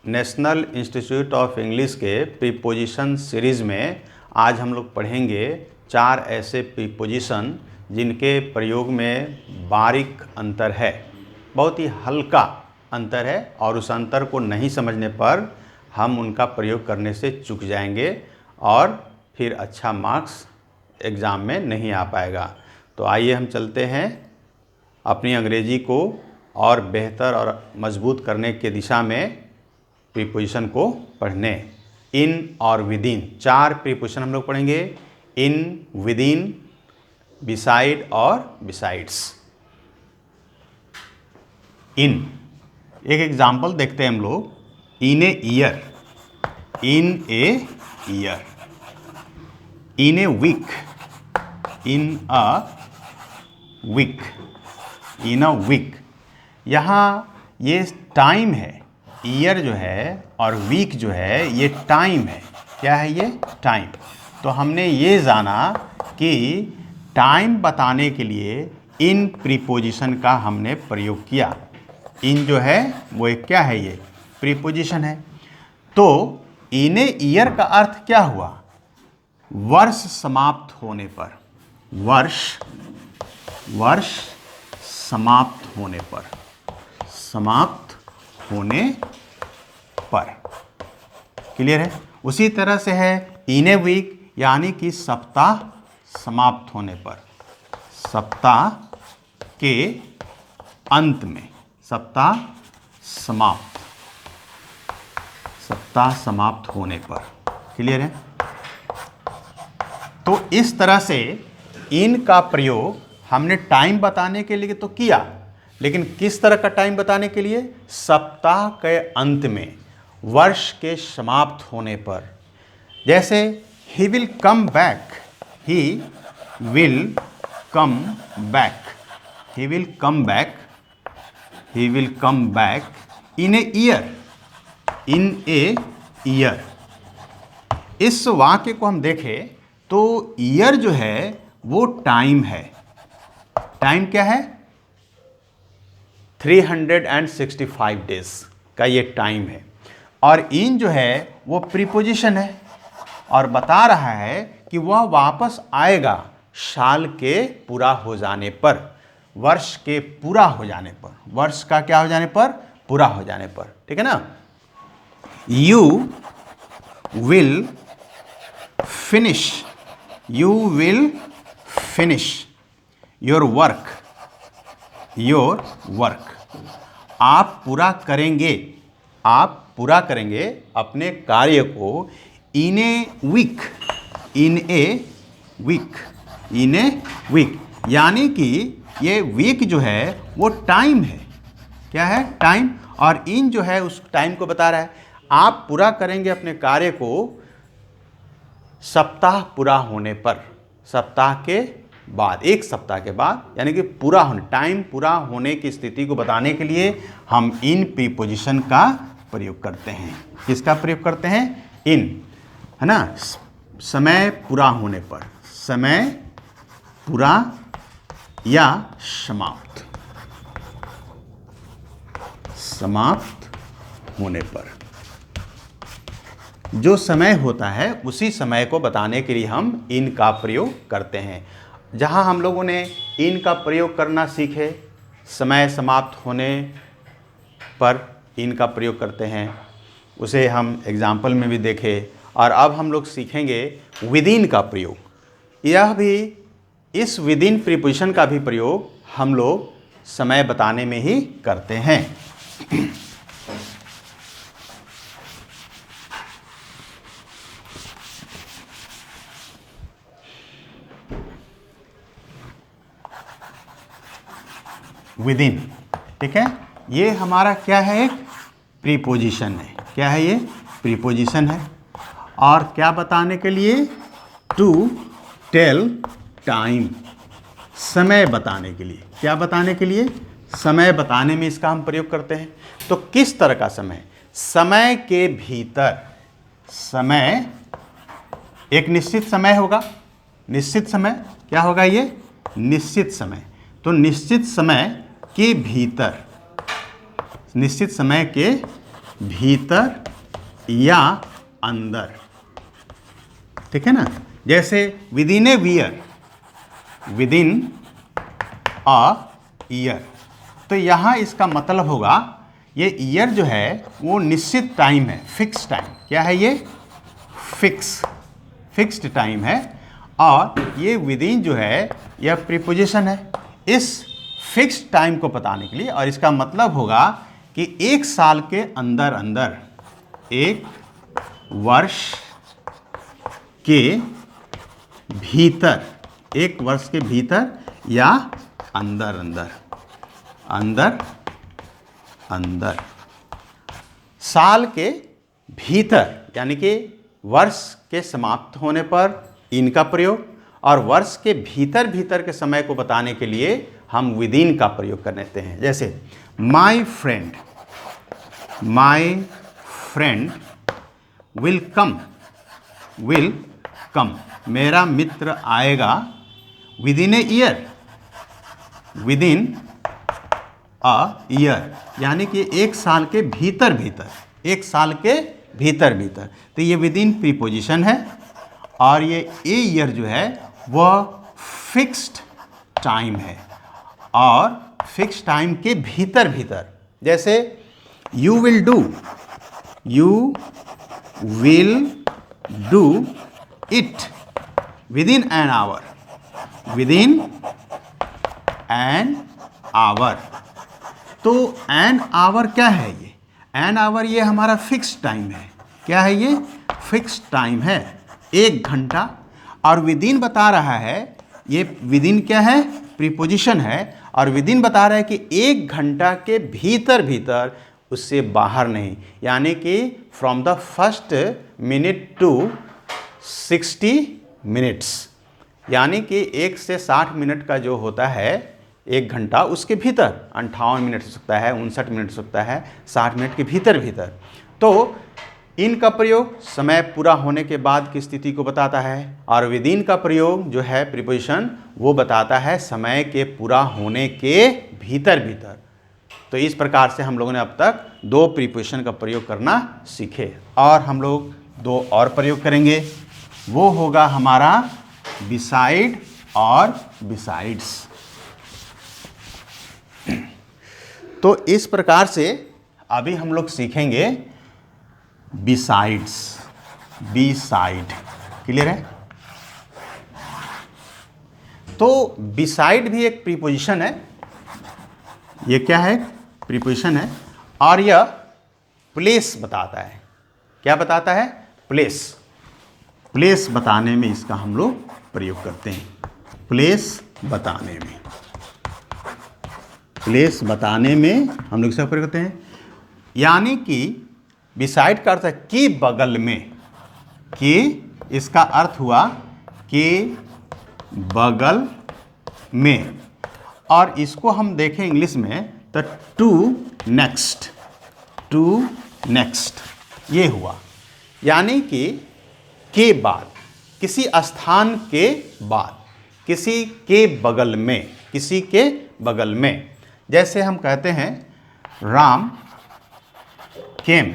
National institute of English के preposition series में आज हम लोग पढ़ेंगे 4 ऐसे प्रीपोजिशन जिनके प्रयोग में बारीक अंतर है, बहुत ही हल्का अंतर है और उस अंतर को नहीं समझने पर हम उनका प्रयोग करने से चूक जाएंगे और फिर अच्छा मार्क्स एग्ज़ाम में नहीं आ पाएगा। तो आइए हम चलते हैं अपनी अंग्रेजी को और बेहतर और मजबूत करने के दिशा में प्रीपोजिशन को पढ़ने। इन और विदिन 4 प्रीपोजिशन हम लोग पढ़ेंगे। इन, विदिन, बिसाइड और बिसाइड्स। इन, एक एग्जाम्पल देखते हैं हम लोग। In a year, in a year. In a week, in a week, in a week. यहाँ ये टाइम है, ईयर जो है और वीक जो है ये टाइम है। क्या है ये? टाइम। तो हमने ये जाना कि टाइम बताने के लिए इन प्रीपोजिशन का हमने प्रयोग किया। इन जो है वो एक क्या है? ये प्रीपोजिशन है। तो इन ए ईयर का अर्थ क्या हुआ? वर्ष समाप्त होने पर। वर्ष समाप्त होने पर, समाप्त होने पर। क्लियर है? उसी तरह से है इन ए वीक, यानी कि सप्ताह समाप्त होने पर, सप्ताह के अंत में, सप्ताह समाप्त, सप्ताह समाप्त होने पर। क्लियर है? तो इस तरह से इन का प्रयोग हमने टाइम बताने के लिए तो किया, लेकिन किस तरह का टाइम बताने के लिए? सप्ताह के अंत में, वर्ष के समाप्त होने पर। जैसे he will come back, he will come back, he will come back, he will come back in a year, in a year. इस वाक्य को हम देखें तो ईयर जो है वो टाइम है। टाइम क्या है? 365 डेज का ये टाइम है। और इन जो है वो प्रीपोजिशन है और बता रहा है कि वह वापस आएगा साल के पूरा हो जाने पर, वर्ष के पूरा हो जाने पर, वर्ष का क्या हो जाने पर? पूरा हो जाने पर। ठीक है ना? You will finish, you will finish your work, your work. आप पूरा करेंगे, आप पूरा करेंगे अपने कार्य को इन a week, in a week, in a week. यानी कि ये वीक जो है वो टाइम है। क्या है? टाइम। और इन जो है उस टाइम को बता रहा है। आप पूरा करेंगे अपने कार्य को सप्ताह पूरा होने पर, सप्ताह के बाद, एक सप्ताह के बाद, यानी कि पूरा होने, टाइम पूरा होने की स्थिति को बताने के लिए हम इन प्रीपोजिशन का प्रयोग करते हैं। किसका प्रयोग करते हैं? इन, है ना? समय पूरा होने पर, समय पूरा या समाप्त, समाप्त होने पर। जो समय होता है उसी समय को बताने के लिए हम इन का प्रयोग करते हैं। जहाँ हम लोगों ने इन का प्रयोग करना सीखे, समय समाप्त होने पर इन का प्रयोग करते हैं, उसे हम एग्जाम्पल में भी देखे। और अब हम लोग सीखेंगे विदिन का प्रयोग। यह भी, इस विदिन प्रीपोजिशन का भी प्रयोग हम लोग समय बताने में ही करते हैं। विदिन, ठीक है? ये हमारा क्या है? एक प्रीपोजिशन है। क्या है ये? प्रीपोजिशन है। और क्या बताने के लिए? टू टेल टाइम, समय बताने के लिए। क्या बताने के लिए? समय बताने में इसका हम प्रयोग करते हैं। तो किस तरह का समय? समय के भीतर, समय एक निश्चित समय होगा। निश्चित समय क्या होगा? ये निश्चित समय। तो निश्चित समय के भीतर, निश्चित समय के भीतर या अंदर, ठीक है ना। जैसे with in a year, with in a year, तो यहाँ इसका मतलब होगा ये ईयर जो है वो निश्चित टाइम है, फिक्स टाइम। क्या है ये? फिक्स्ड टाइम है। और ये विद इन जो है यह प्रीपोजिशन है इस फिक्स्ड टाइम को बताने के लिए, और इसका मतलब होगा कि एक साल के अंदर अंदर, एक वर्ष के भीतर, एक वर्ष के भीतर या अंदर अंदर, अंदर अंदर, साल के भीतर यानी कि वर्ष के समाप्त होने पर इनका प्रयोग, और वर्ष के भीतर भीतर के समय को बताने के लिए हम विद इन का प्रयोग कर लेते हैं। जैसे माई फ्रेंड विल कम, मेरा मित्र आएगा with in a year, with in a year, यानी कि एक साल के भीतर भीतर, एक साल के भीतर भीतर। तो ये विद इन प्रीपोजिशन है, और ये ए ईयर जो है वह फिक्स्ड टाइम है, और फिक्स्ड टाइम के भीतर भीतर। जैसे you will do it with in an hour, with in an hour. तो एन आवर क्या है? ये एन आवर ये हमारा फिक्स्ड टाइम है। क्या है ये? फिक्स्ड टाइम है, एक घंटा। और विद इन बता रहा है, ये विद इन क्या है? प्रीपोजिशन है, और विद इन बता रहा है कि एक घंटा के भीतर भीतर, उससे बाहर नहीं, यानी कि from the first minute to 60 minutes, यानी कि 1 से 60 मिनट का जो होता है एक घंटा, उसके भीतर 58 मिनट हो सकता है, 59 मिनट हो सकता है, 60 मिनट के भीतर भीतर। तो इनका प्रयोग समय पूरा होने के बाद की स्थिति को बताता है, और विद इन का प्रयोग जो है प्रीपोजिशन, वो बताता है समय के पूरा होने के भीतर भीतर। तो इस प्रकार से हम लोगों ने अब तक 2 प्रीपोजिशन का प्रयोग करना सीखे, और हम लोग 2 और प्रयोग करेंगे। वो होगा हमारा बिसाइड और बिसाइड्स। तो इस प्रकार से अभी हम लोग सीखेंगे बिसाइड्स, बिसाइड। क्लियर है? तो बिसाइड भी एक प्रीपोजिशन है। ये क्या है? प्रीपोजिशन है, और यह प्लेस बताता है। क्या बताता है? प्लेस। प्लेस बताने में इसका हम लोग प्रयोग करते हैं। प्लेस बताने में, प्लेस बताने में हम लोग इसका प्रयोग करते हैं। यानी कि बिसाइड का अर्थ है कि बगल में, कि इसका अर्थ हुआ कि बगल में, और इसको हम देखें इंग्लिश में तो टू नेक्स्ट, टू नेक्स्ट ये हुआ, यानी कि के बाद, किसी स्थान के बाद, किसी के बगल में, किसी के बगल में। जैसे हम कहते हैं राम केम,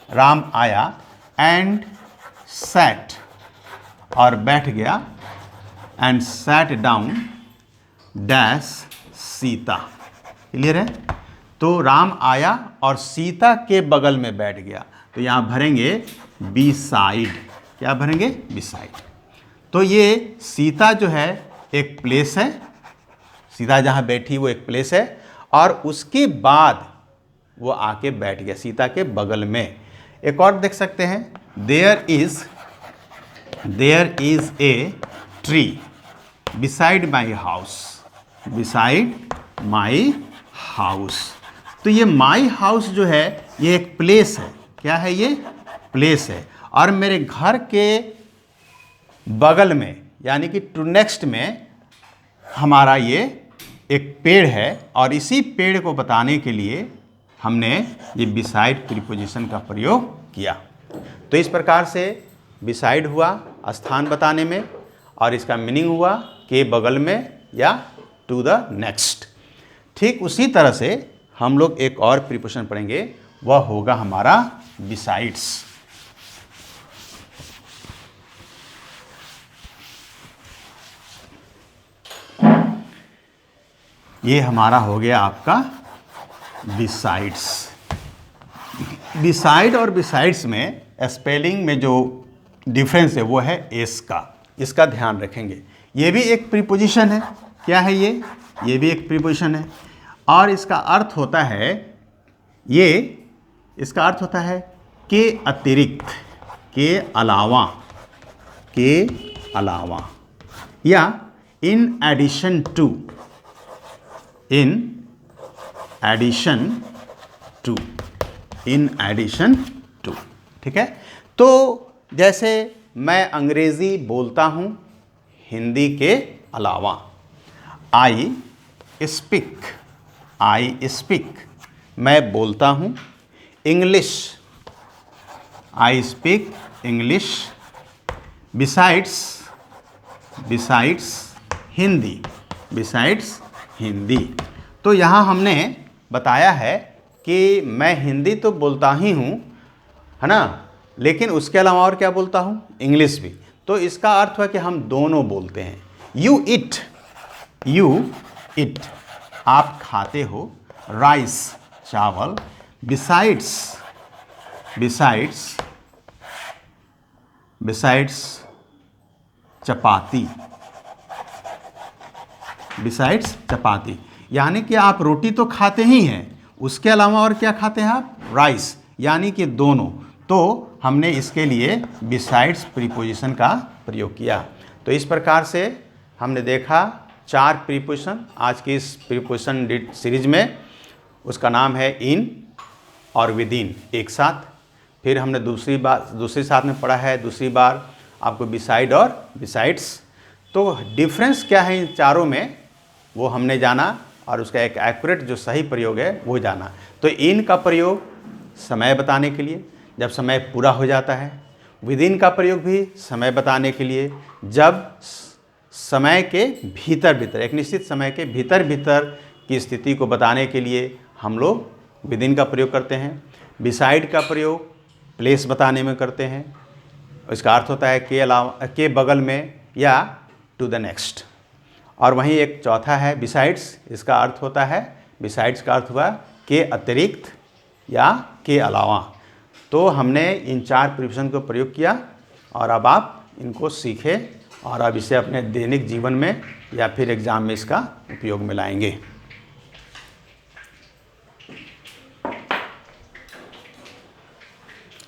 राम आया, एंड सैट, और बैठ गया, and sat down dash Sita. Clear है? तो राम आया और सीता के बगल में बैठ गया, तो यहाँ भरेंगे बिसाइड। क्या भरेंगे? बिसाइड। तो ये सीता जो है एक प्लेस है, सीता जहाँ बैठी वो एक प्लेस है, और उसके बाद वो आके बैठ गया सीता के बगल में। एक और देख सकते हैं, there is a tree beside my house, beside my house. तो ये माई हाउस जो है ये एक प्लेस है। क्या है? ये प्लेस है, और मेरे घर के बगल में यानी कि टू नेक्स्ट में हमारा ये एक पेड़ है, और इसी पेड़ को बताने के लिए हमने ये बिसाइड प्रीपोजिशन का प्रयोग किया। तो इस प्रकार से बिसाइड हुआ स्थान बताने में, और इसका मीनिंग हुआ के बगल में या टू द नेक्स्ट। ठीक उसी तरह से हम लोग एक और प्रीपोजिशन पढ़ेंगे, वह होगा हमारा बिसाइड्स। ये हमारा हो गया आपका बिसाइड्स। बिसाइड और बिसाइड्स में स्पेलिंग में जो डिफरेंस है वो है एस का, इसका ध्यान रखेंगे। ये भी एक प्रीपोजिशन है। क्या है ये भी एक प्रीपोजिशन है और इसका अर्थ होता है इसका अर्थ होता है के अतिरिक्त, के अलावा या इन एडिशन टू, ठीक है। तो जैसे मैं अंग्रेजी बोलता हूं हिंदी के अलावा, आई स्पीक मैं बोलता हूं English, I speak English besides Hindi. तो यहाँ हमने बताया है कि मैं हिंदी तो बोलता ही हूँ, है ना, लेकिन उसके अलावा और क्या बोलता हूँ, इंग्लिश भी। तो इसका अर्थ है कि हम दोनों बोलते हैं। यू इट आप खाते हो राइस चावल, बिसाइड्स चपाती, यानी कि आप रोटी तो खाते ही हैं, उसके अलावा और क्या खाते हैं आप, राइस, यानी कि दोनों। तो हमने इसके लिए बिसाइड्स प्रीपोजिशन का प्रयोग किया। तो इस प्रकार से हमने देखा 4 प्रीपोजिशन आज की इस प्रीपोजिशन सीरीज में। उसका नाम है इन और विदिन एक साथ। फिर हमने दूसरी साथ में पढ़ा है दूसरी बार आपको बिसाइड और बिसाइड्स। तो डिफरेंस क्या है इन चारों में वो हमने जाना और उसका एक एक्यूरेट जो सही प्रयोग है वो जाना। तो इन का प्रयोग समय बताने के लिए जब समय पूरा हो जाता है, विदिन का प्रयोग भी समय बताने के लिए जब समय के भीतर एक निश्चित समय के भीतर की स्थिति को बताने के लिए हम लोग विदिन का प्रयोग करते हैं। बिसाइड का प्रयोग प्लेस बताने में करते हैं, इसका अर्थ होता है के बगल में या टू द नेक्स्ट। और वहीं एक चौथा है बिसाइड्स, इसका अर्थ होता है, बिसाइड्स का अर्थ हुआ के अतिरिक्त या के अलावा। तो हमने इन 4 प्रीपोजिशन को प्रयोग किया और अब आप इनको सीखें और अब इसे अपने दैनिक जीवन में या फिर एग्ज़ाम में इसका उपयोग में लाएंगे।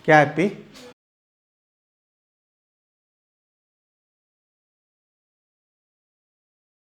क्या है पी?